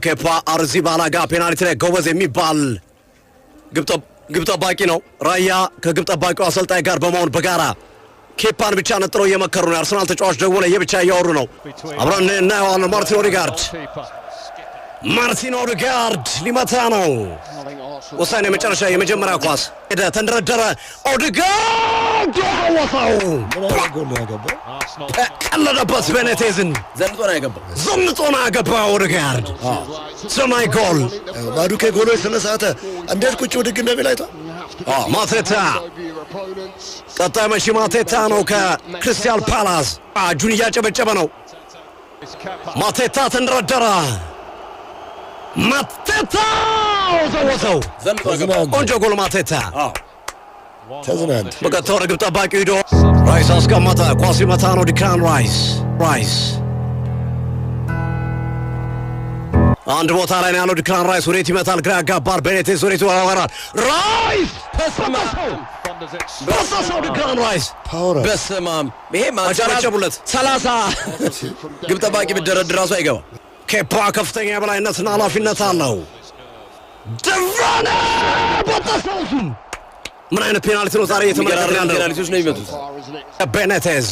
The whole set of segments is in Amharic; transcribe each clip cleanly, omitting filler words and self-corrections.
ኬፓ አሪዛባላጋ ፔናልቲ ላይ ጎበዝ የሚባል ግብ ጠባቂ ነው። ራያ ከግብ ጠባቂው አሰልጣኝ ጋር በመሆን በጋራ ኬፓን ብቻ ነጥለው እየመከሩ ነው። አርሰናል ተጫዋች ደግሞ ለየብቻ እያወሩ ነው። አብረን እናየዋለን። ማርቲን ኦዴጋርድ ሊመታ ነው። ወሳኝ የመጨረሻ የመጀመሪያ ኳስ ሄደ፣ ተንደረደረ። ኦዴጋርድ ወጣው ቀለደበት። ቤኔቴዝን ዘንጦ ነው ያገባው። ኦዴጋርድ ሰማይ ጎል ማዱኬ ጎሎች ስለሳተ እንዴት ቁጭ ውድግ እንደሚል አይቷል። ማቴታ ቀጣይ መሺ ማቴታ ነው ከክሪስታል ፓላስ። እጁን እያጨበጨበ ነው። ማቴታ ተንደረደረ። ማቴታ ወዘወዘው ቆንጆ ጎል ማቴታ ተዝናንት በቀጥታ ወደ ግብ ጠባቂው ሂዶ ራይስ አስቀመጠ። ኳስ ይመታ ነው ዲክላን ራይስ አንድ ቦታ ላይ ነው ያለው ዲክላን ራይስ። ወዴት ይመታል? ግራ ያጋባል። ቤኔቴዝ ወዴት ይወራወራል? ራይስ በሰሰው ዲክላን ራይስ በስማም ይሄ ማጨረጨቡለት 30 ግብ ጠባቂ ብደረድር ራሱ አይገባ። ኬፓ ከፍተኛ የበላይነትና ኃላፊነት አለው። ደቫነ በተሰውሱ ምን አይነት ፔናልቲ ነው ዛሬ የተመረጠው? ያለው ፔናልቲዎች ነው የሚመጡት። ቤኔቴዝ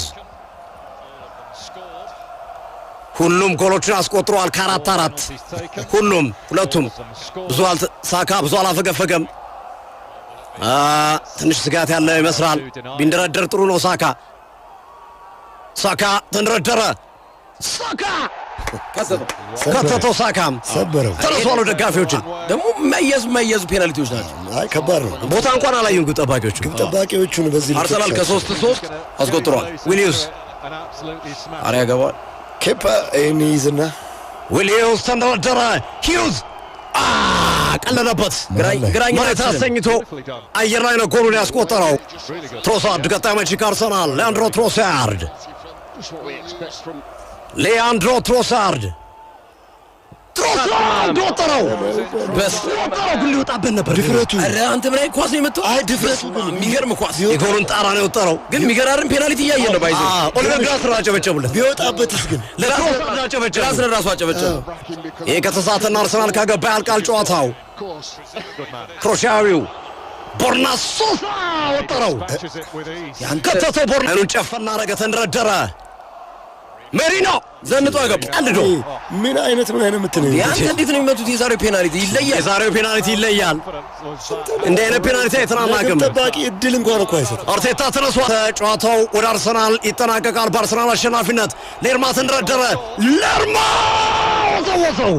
ሁሉም ጎሎችን አስቆጥሯል። ከ4-4 ሁለቱም ሳካ ብዙ አላፈገፈገም። ትንሽ ስጋት ያለ ይመስላል። ቢንደረደር ጥሩ ነው። ሳካ ተንደረደረ። ሳካ ከተተው ሳካም ሰበረው። ተረሷሉ። ደጋፊዎችን ደግሞ መየዙ ፔናልቲዎች ናቸው። አይ ከባድ ነው። ቦታ እንኳን አላዩም ግብ ጠባቂዎቹን በዚህ አርሰናል ከ3-3 አስቆጥሯል። ዊሊዩስ አሪያ ገባል። ኬፓ ይይዝና ዊሊዩስ ተንደረደረ። ሂውዝ ቀለለበት። ግራኝ መሬት አስተኝቶ አየር ላይ ነው ጎሉን ያስቆጠረው። ትሮሳርድ ቀጣይ መቺ ከአርሰናል ሊያንድሮ ትሮሳርድ ወጠረው። ግን ሊወጣበት ነበር ድፍረቱ። አንተ ምን አይነት ኳስ ነው የመጣው? አይ ድፍረቱ የሚገርም ኳስ፣ የጎሉን ጣራ ነው የወጠረው። ግን የሚገራርም ፔናልቲ እያየ ነው ባይዘ ኦሊቨር ግላስነር አጨበጨቡለት። ቢወጣበትስ ግን ግላስነር ራሱ አጨበጨቡ። ይሄ ከተሳተና አርሰናል ካገባ ያልቃል ጨዋታው። ክሮሻዊው ቦርና ሶሳ ወጠረው። ከተተው ቦርና አይኑን ጨፈና አረገ። ተንደረደረ። ሜሪኖ ዘንጦ አገባ። ቀልዶ ምን አይነት ምትነው? ያንተ እንዴት ነው የሚመቱት? የዛሬው ፔናልቲ ይለያል። እንደ አይነት ፔናልቲ አይተናናቅም። ጠባቂ እድል እንኳን እኮ አይሰጥም። አርቴታ ተነሷል። ጨዋታው ወደ አርሰናል ይጠናቀቃል በአርሰናል አሸናፊነት። ሌርማ ተንደረደረ። ሌርማ ወዘወዘው